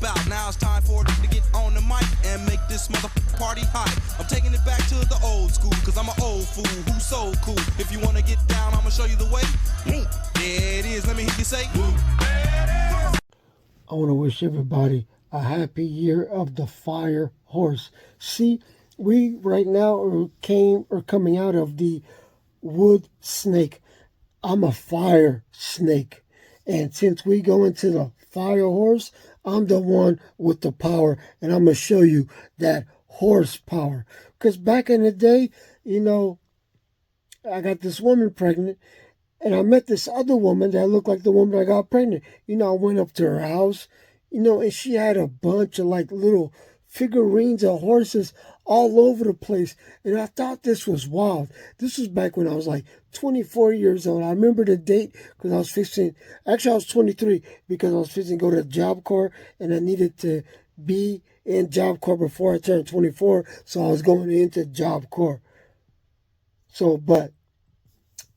about. Now it's time for to get on the mic and make this motherfucking party hot. I'm taking it back to the old school, cause I'm an old fool who's so cool. If you wanna get down, I'ma show you the way. There it is, let me hear you say. I want to wish everybody a happy year of the fire horse. See, we right now are coming out of the wood snake. I'm a fire snake. And since we go into the fire horse, I'm the one with the power. And I'm going to show you that horsepower. Because back in the day, I got this woman pregnant. And I met this other woman that looked like the woman I got pregnant. I went up to her house, and she had a bunch of like little figurines of horses all over the place. And I thought this was wild. This was back when I was like 24 years old. I remember the date because I was 23 because I was fixing to go to Job Corps and I needed to be in Job Corps before I turned 24. So I was going into Job Corps.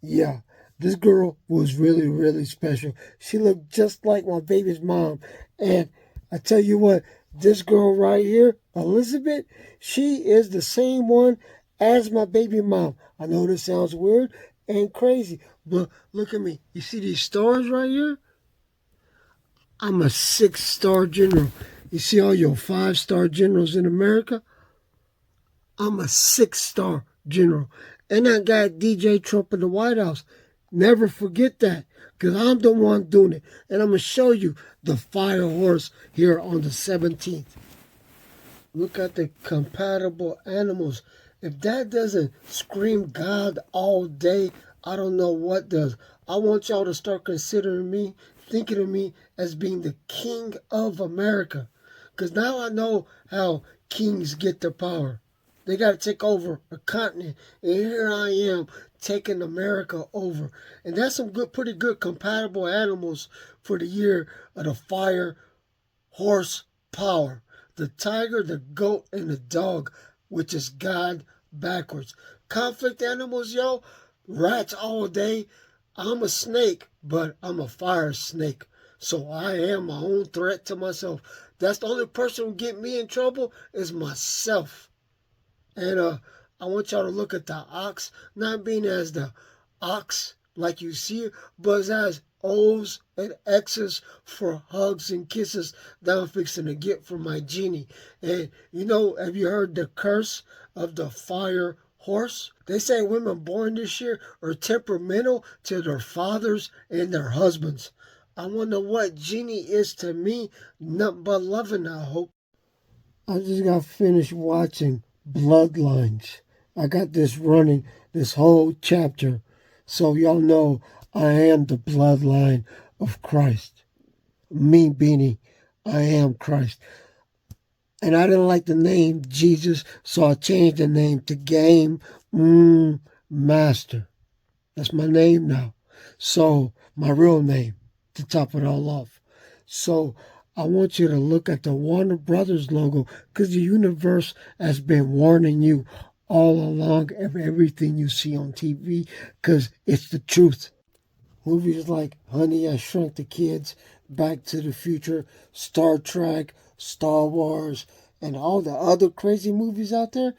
Yeah. This girl was really, really special. She looked just like my baby's mom. And I tell you what, this girl right here, Elizabeth, she is the same one as my baby mom. I know this sounds weird and crazy, but look at me. You see these stars right here? I'm a 6-star general. You see all your 5-star generals in America? I'm a 6-star general. And I got DJ Trump in the White House. Never forget that, because I'm the one doing it. And I'm going to show you the fire horse here on the 17th. Look at the compatible animals. If that doesn't scream God all day, I don't know what does. I want y'all to start considering me, thinking of me as being the king of America. Because now I know how kings get their power. They got to take over a continent. And here I am taking America over. And that's some pretty good compatible animals for the year of the fire horse power. The tiger, the goat, and the dog, which is God backwards. Conflict animals, yo. Rats all day. I'm a snake, but I'm a fire snake. So I am my own threat to myself. That's the only person who get me in trouble is myself. And I want y'all to look at the ox, not being as the ox like you see it, but as O's and X's for hugs and kisses that I'm fixing to get from my genie. And have you heard the curse of the fire horse? They say women born this year are temperamental to their fathers and their husbands. I wonder what genie is to me, nothing but loving, I hope. I just got finished watching Bloodlines. I got this running, this whole chapter. So y'all know I am the bloodline of Christ. Me, Beanie, I am Christ. And I didn't like the name Jesus, so I changed the name to Game Master. That's my name now. So, my real name, to top it all off. So, I want you to look at the Warner Brothers logo because the universe has been warning you all along of everything you see on TV because it's the truth. Movies like Honey, I Shrunk the Kids, Back to the Future, Star Trek, Star Wars, and all the other crazy movies out there,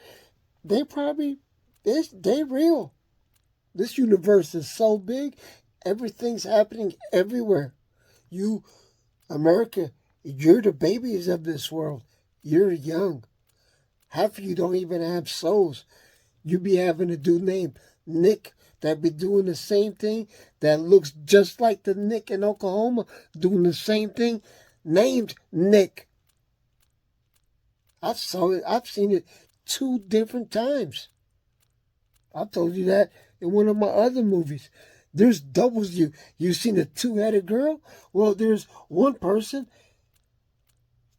they real. This universe is so big, everything's happening everywhere. America, you're the babies of this world. You're young. Half of you don't even have souls. You be having a dude named Nick that be doing the same thing that looks just like the Nick in Oklahoma doing the same thing named Nick. I've seen it 2 different times. I told you that in one of my other movies. There's doubles. You've seen a 2-headed girl? Well, there's one person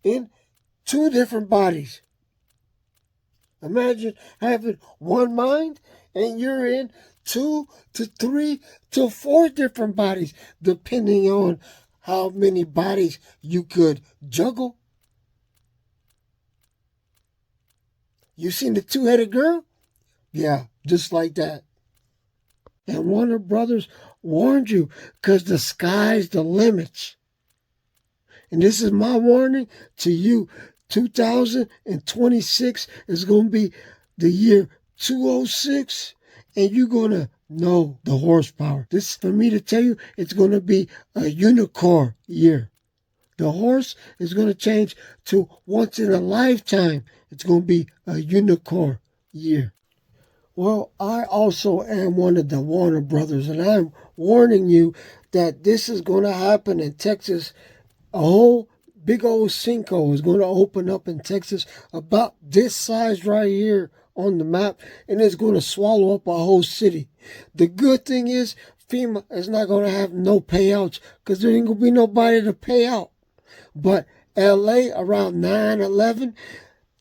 in 2 different bodies. Imagine having one mind and you're in 2 to 3 to 4 different bodies, depending on how many bodies you could juggle. You seen the 2-headed girl? Yeah, just like that. And Warner Brothers warned you because the sky's the limit. And this is my warning to you. 2026 is going to be the year 206, and you're going to know the horsepower. This, for me to tell you, it's going to be a unicorn year. The horse is going to change to once in a lifetime. It's going to be a unicorn year. Well, I also am one of the Warner Brothers, and I'm warning you that this is going to happen in Texas. A whole big old sinkhole is going to open up in Texas about this size right here on the map, and it's going to swallow up a whole city. The good thing is FEMA is not going to have no payouts because there ain't going to be nobody to pay out. But LA around 9/11,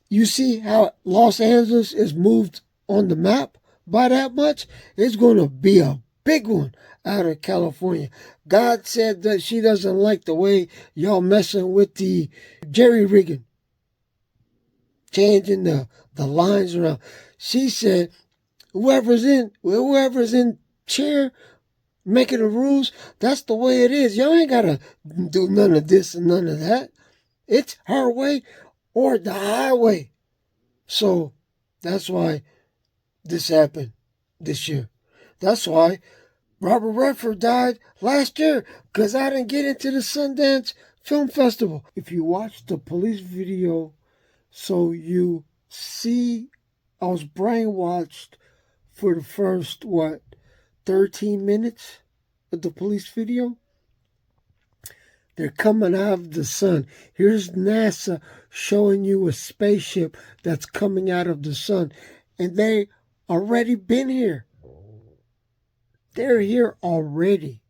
you see how Los Angeles is moved on the map by that much? It's going to be a big one out of California. God said that she doesn't like the way y'all messing with the jerry rigging, changing the lines around. She said, whoever's in chair making the rules, that's the way it is. Y'all ain't got to do none of this and none of that. It's her way or the highway. So that's why this happened this year. That's why Robert Redford died last year, because I didn't get into the Sundance Film Festival. If you watch the police video, so you see I was brainwashed for the first, 13 minutes of the police video. They're coming out of the sun. Here's NASA showing you a spaceship that's coming out of the sun. And they already been here. They're here already.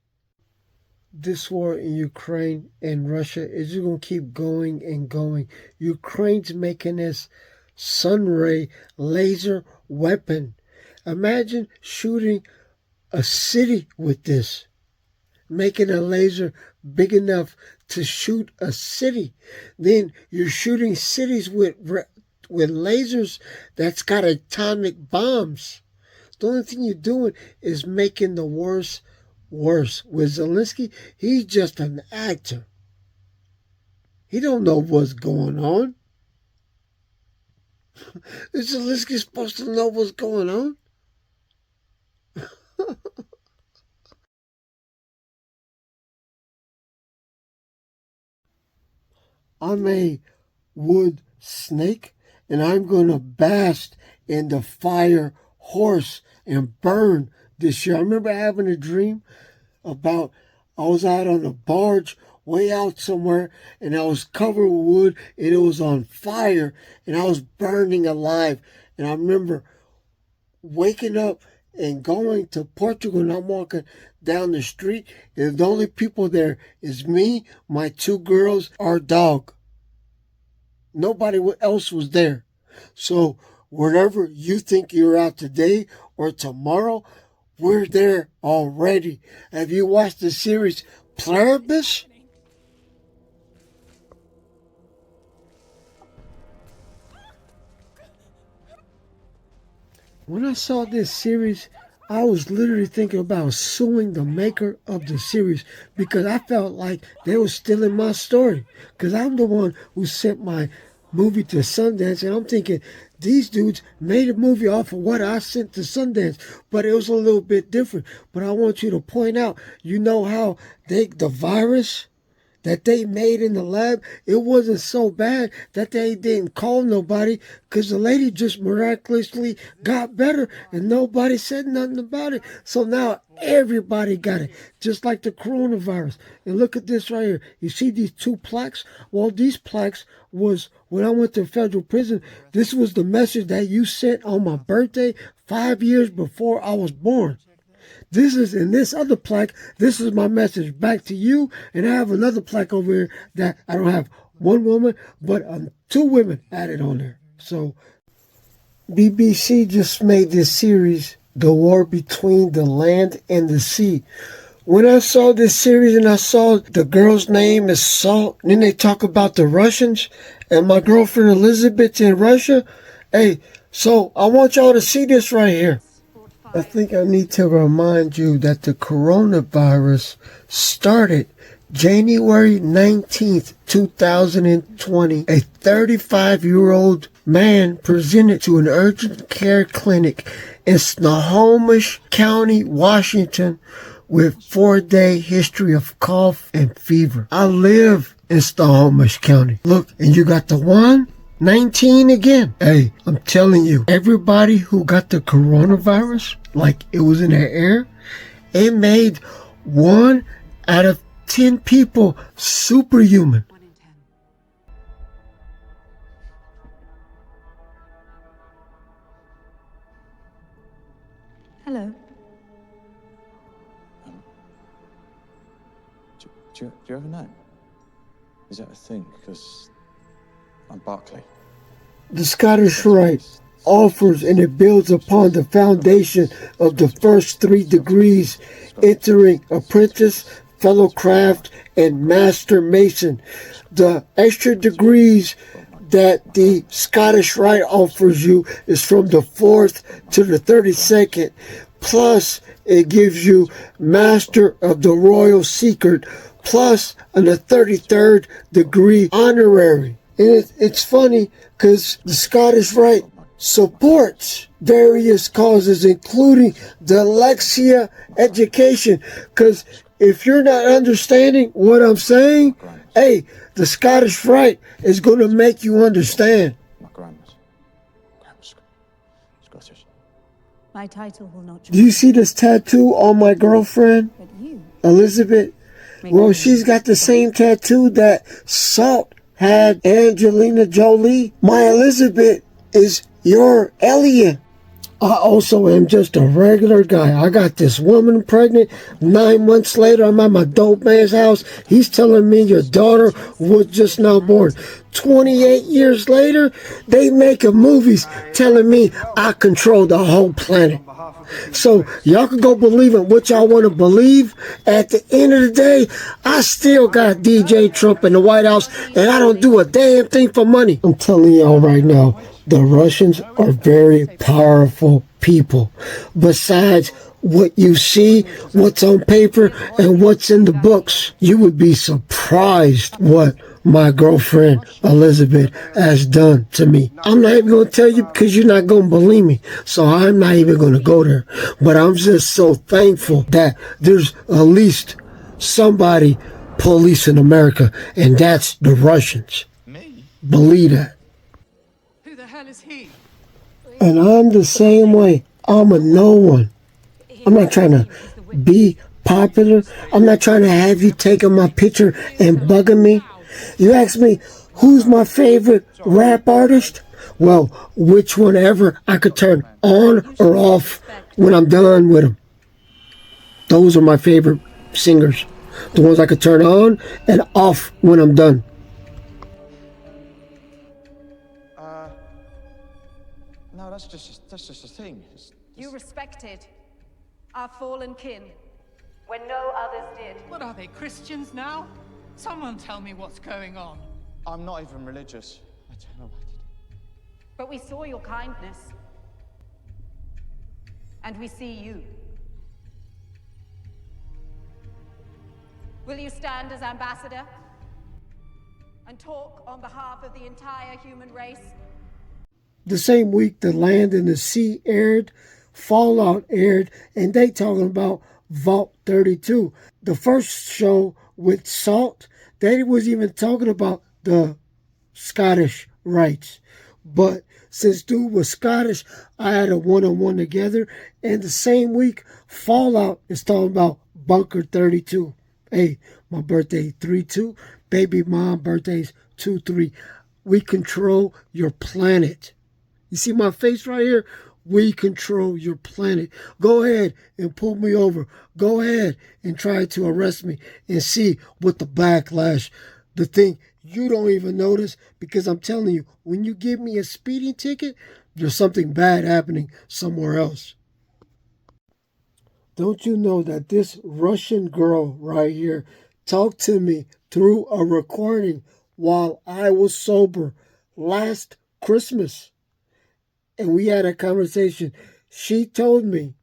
This war in Ukraine and Russia is just going to keep going and going. Ukraine's making this sun ray laser weapon. Imagine shooting a city with this. Making a laser big enough to shoot a city. Then you're shooting cities with lasers that's got atomic bombs. The only thing you're doing is making the worse worse. With Zelensky, he's just an actor. He don't know what's going on. Is Zelensky supposed to know what's going on? I'm a wood snake, and I'm going to bask in the fire horse and burn this year. I remember having a dream about I was out on a barge way out somewhere, and I was covered with wood, and it was on fire, and I was burning alive. And I remember waking up and going to Portugal, and I'm walking down the street, and the only people there is me, my two girls, our dog. Nobody else was there. So wherever you think you're out today or tomorrow, we're there already. Have you watched the series Pluribus? When I saw this series, I was literally thinking about suing the maker of the series because I felt like they were stealing my story. Because I'm the one who sent my movie to Sundance, and I'm thinking these dudes made a movie off of what I sent to Sundance, but it was a little bit different. But I want you to point out, you know how the virus that they made in the lab, it wasn't so bad that they didn't call nobody because the lady just miraculously got better and nobody said nothing about it. So now everybody got it, just like the coronavirus. And look at this right here. You see these two plaques? Well, these plaques was when I went to federal prison. This was the message that you sent on my birthday 5 years before I was born. This is in this other plaque. This is my message back to you. And I have another plaque over here that I don't have one woman, but two women added on there. So BBC just made this series, The War Between the Land and the Sea. When I saw this series and I saw the girl's name is Salt, and then they talk about the Russians and my girlfriend Elizabeth in Russia. Hey, so I want y'all to see this right here. I think I need to remind you that the coronavirus started January 19th, 2020, a 35-year-old man presented to an urgent care clinic in Snohomish County, Washington, with 4-day history of cough and fever. I live in Snohomish County. Look, and you got the one? 19 again. Hey, I'm telling you, everybody who got the coronavirus, like it was in their air, it made 1 out of 10 people superhuman. 1 in 10. Hello. Do you have a name? Is that a thing? Because I'm Barclay. The Scottish Rite offers and it builds upon the foundation of the first 3 degrees, entering apprentice, fellow craft, and master mason. The extra degrees that the Scottish Rite offers you is from the 4th to the 32nd. Plus, it gives you Master of the Royal Secret, plus a 33rd degree honorary. And it's funny because the Scottish Rite supports various causes, including dyslexia education. Because if you're not understanding what I'm saying, hey, the Scottish Rite is going to make you understand. My grandma's Scottish. My title will not. Do you see this tattoo on my girlfriend, But you. Elizabeth? Well, she's got the same tattoo that Salt had Angelina Jolie. My Elizabeth is your alien. I also am just a regular guy. I got this woman pregnant. 9 months later, I'm at my dope man's house. He's telling me your daughter was just now born. 28 years later, they making movies telling me I control the whole planet. So y'all can go believe in what y'all want to believe. At the end of the day, I still got DJ Trump in the White House, and I don't do a damn thing for money. I'm telling y'all right now, the Russians are very powerful people. Besides what you see, what's on paper, and what's in the books, you would be surprised what my girlfriend Elizabeth has done to me. I'm not even going to tell you because you're not going to believe me. So I'm not even going to go there. But I'm just so thankful that there's at least somebody policing America, and that's the Russians. Me? Believe that. Who the hell is he? And I'm the same way. I'm a no one. I'm not trying to be popular. I'm not trying to have you taking my picture and bugging me. You ask me, who's my favorite rap artist? Well, which one ever I could turn on or off when I'm done with them. Those are my favorite singers. The ones I could turn on and off when I'm done. No, that's just a thing. You respected our fallen kin when no others did. What are they, Christians now? Someone tell me what's going on. I'm not even religious. I don't know what to do. But we saw your kindness. And we see you. Will you stand as ambassador and talk on behalf of the entire human race? The same week, The Land and the Sea aired, Fallout aired, and they talking about Vault 32. The first show with Salt, they was even talking about the Scottish rights. But since dude was Scottish, I had a one-on-one together. And the same week, Fallout is talking about Bunker 32. Hey, my birthday 3-2. Baby mom birthday's 2-3. We control your planet. You see my face right here? We control your planet. Go ahead and pull me over. Go ahead and try to arrest me and see what the backlash, the thing you don't even notice, because I'm telling you, when you give me a speeding ticket, there's something bad happening somewhere else. Don't you know that this Russian girl right here talked to me through a recording while I was sober last Christmas? And we had a conversation. She told me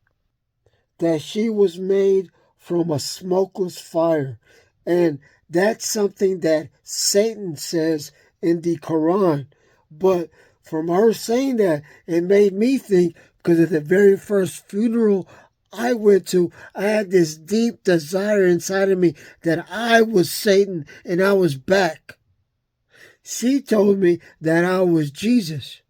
that she was made from a smokeless fire and That's something that Satan says in the Quran. But from her saying that, it made me think, because at the very first funeral I went to, I had this deep desire inside of me that I was Satan and I was back. She told me that I was Jesus.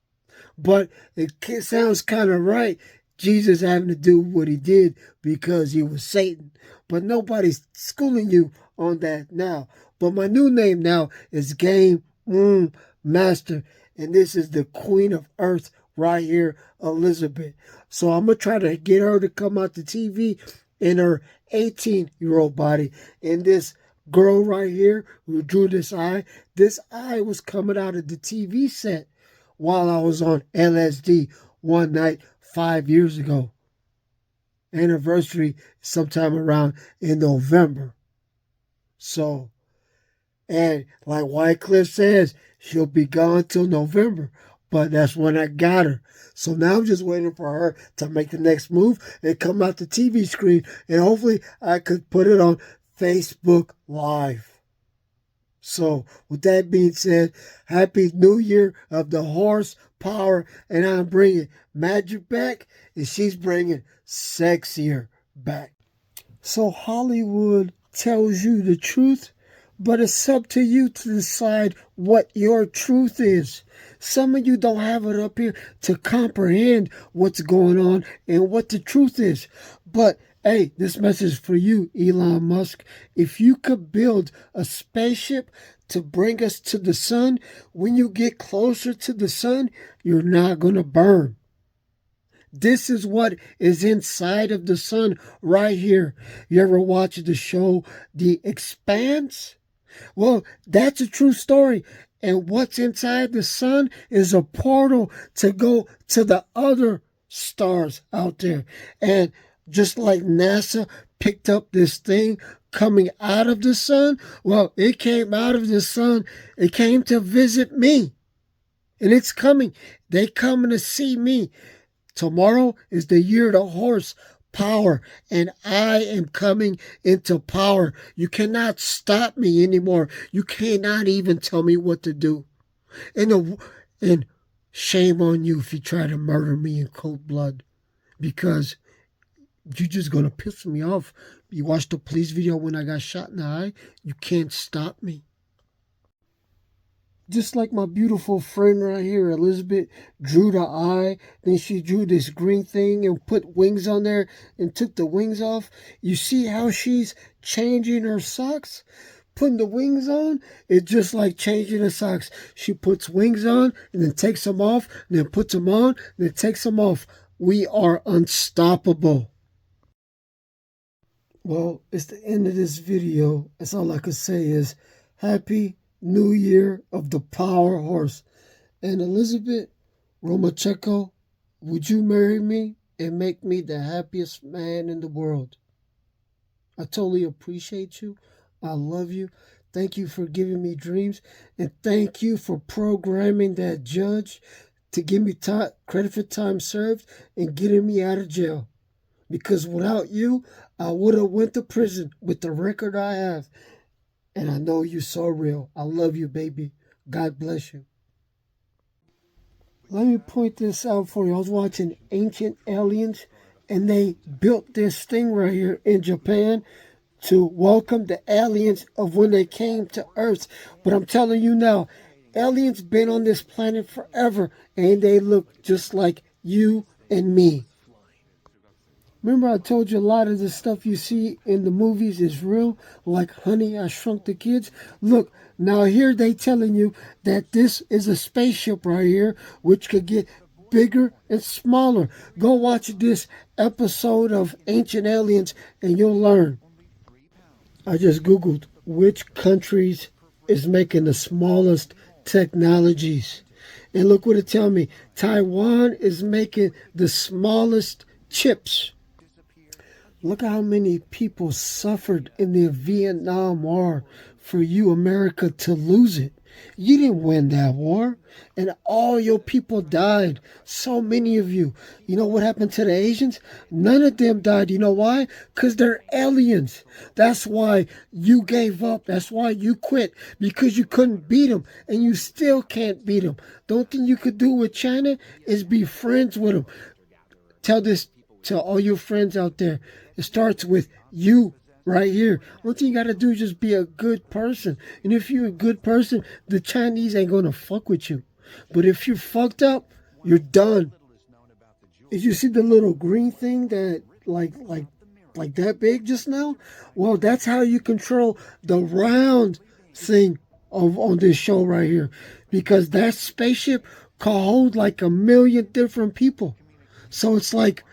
But it sounds kind of right, Jesus having to do what he did because he was Satan. But nobody's schooling you on that now. But my new name now is Game Master. And this is the Queen of Earth right here, Elizabeth. So I'm going to try to get her to come out the TV in her 18-year-old body. And this girl right here who drew this eye was coming out of the TV set while I was on LSD one night 5 years ago. Anniversary sometime around in November. So, and like Wycliffe says, she'll be gone till November. But that's when I got her. So now I'm just waiting for her to make the next move and come out the TV screen. And hopefully I could put it on Facebook Live. So, with that being said, Happy New Year of the horse power. And I'm bringing magic back, and she's bringing sexier back. So, Hollywood tells you the truth, but it's up to you to decide what your truth is. Some of you don't have it up here to comprehend what's going on and what the truth is. But hey, this message is for you, Elon Musk. If you could build a spaceship to bring us to the sun, when you get closer to the sun, you're not going to burn. This is what is inside of the sun right here. You ever watch the show The Expanse? Well, that's a true story. And what's inside the sun is a portal to go to the other stars out there. And just like NASA picked up this thing coming out of the sun, well, it came out of the sun. It came to visit me. And it's coming. They coming to see me. Tomorrow is the year of the horse power, and I am coming into power. You cannot stop me anymore. You cannot even tell me what to do. And shame on you if you try to murder me in cold blood, because you're just going to piss me off. You watched the police video when I got shot in the eye. You can't stop me. Just like my beautiful friend right here, Elizabeth, drew the eye. Then she drew this green thing and put wings on there and took the wings off. You see how she's changing her socks? Putting the wings on, it's just like changing the socks. She puts wings on and then takes them off, and then puts them on and then takes them off. We are unstoppable. Well, it's the end of this video. That's all I could say is Happy New Year of the Power Horse. And Elizabeth Romacheko, would you marry me and make me the happiest man in the world? I totally appreciate you. I love you. Thank you for giving me dreams. And thank you for programming that judge to give me credit for time served and getting me out of jail. Because without you, I would have went to prison with the record I have. And I know you're so real. I love you, baby. God bless you. Let me point this out for you. I was watching Ancient Aliens, and they built this thing right here in Japan to welcome the aliens of when they came to Earth. But I'm telling you now, aliens been on this planet forever, and they look just like you and me. Remember I told you a lot of the stuff you see in the movies is real, like Honey, I Shrunk the Kids? Look, now here they telling you that this is a spaceship right here, which could get bigger and smaller. Go watch this episode of Ancient Aliens and you'll learn. I just Googled which countries is making the smallest technologies. And look what it tell me. Taiwan is making the smallest chips. Look how many people suffered in the Vietnam War for you, America, to lose it. You didn't win that war. And all your people died. So many of you. You know what happened to the Asians? None of them died. You know why? Because they're aliens. That's why you gave up. That's why you quit. Because you couldn't beat them. And you still can't beat them. The only thing you could do with China is be friends with them. Tell this to all your friends out there. It starts with you. Right here. One thing you gotta do is just be a good person. And if you're a good person, the Chinese ain't gonna fuck with you. But if you're fucked up, you're done. Did you see the little green thing that like that big just now? Well, that's how you control the round thing on this show right here. Because that spaceship can hold like 1,000,000 different people. So it's like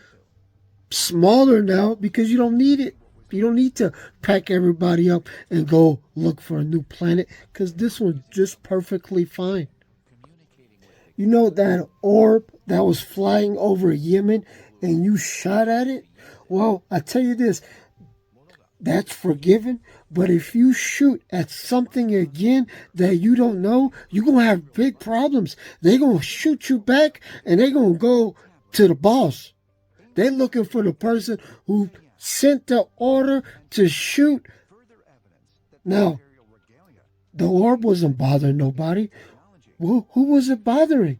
smaller now because you don't need it. You don't need to pack everybody up and go look for a new planet because this one's just perfectly fine. You know that orb that was flying over Yemen and you shot at it? Well, I tell you this, that's forgiven. But if you shoot at something again that you don't know, you're going to have big problems. They're going to shoot you back and they're going to go to the boss. They're looking for the person who sent the order to shoot. Now, the orb wasn't bothering nobody. Who was it bothering?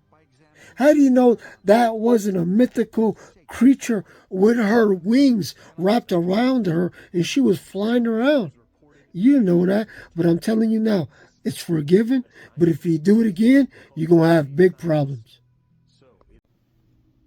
How do you know that wasn't a mythical creature with her wings wrapped around her and she was flying around? You didn't know that, but I'm telling you now, it's forgiven. But if you do it again, you're going to have big problems.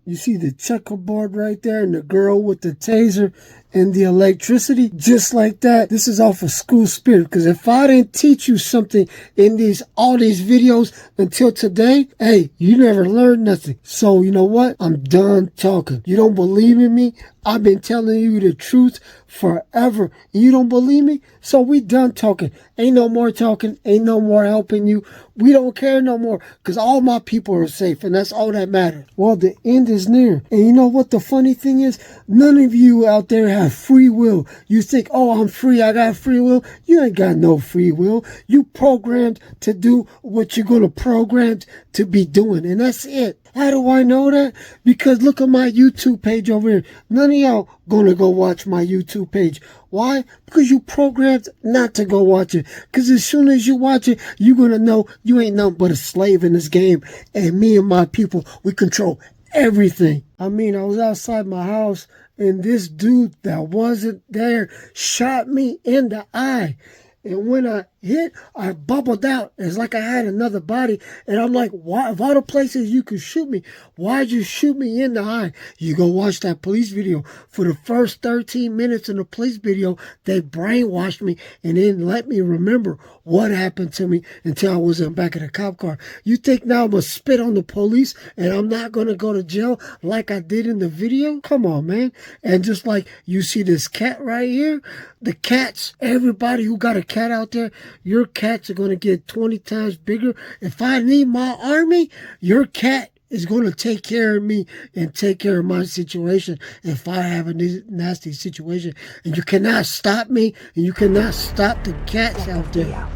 You see the checkerboard right there and the girl with the taser and the electricity? Just like that. This is off of School Spirit. Because if I didn't teach you something in all these videos until today, hey, you never learned nothing. So you know what? I'm done talking. You don't believe in me? I've been telling you the truth forever. You don't believe me? So we done talking. Ain't no more talking. Ain't no more helping you. We don't care no more. Because all my people are safe. And that's all that matters. Well, the end is near. And you know what the funny thing is? None of you out there have free will. You think, oh, I'm free. I got free will. You ain't got no free will. You programmed to do what you're going to program to be doing. And that's it. How do I know that? Because look at my YouTube page over here. None of y'all gonna go watch my YouTube page. Why? Because you programmed not to go watch it. Because as soon as you watch it, you're gonna know you ain't nothing but a slave in this game. And me and my people, we control everything. I mean, I was outside my house and this dude that wasn't there shot me in the eye. And when I hit, I bubbled out. It's like I had another body. And I'm like, why? Of all the places you could shoot me, why'd you shoot me in the eye? You go watch that police video. For the first 13 minutes in the police video, they brainwashed me and didn't let me remember what happened to me until I was in the back of the cop car. You think now I'm going to spit on the police and I'm not going to go to jail like I did in the video? Come on, man. And just like you see this cat right here, the cats, everybody who got a cat out there, your cats are going to get 20 times bigger. If I need my army, your cat is going to take care of me and take care of my situation if I have a nasty situation. And you cannot stop me, and you cannot stop the cats out there.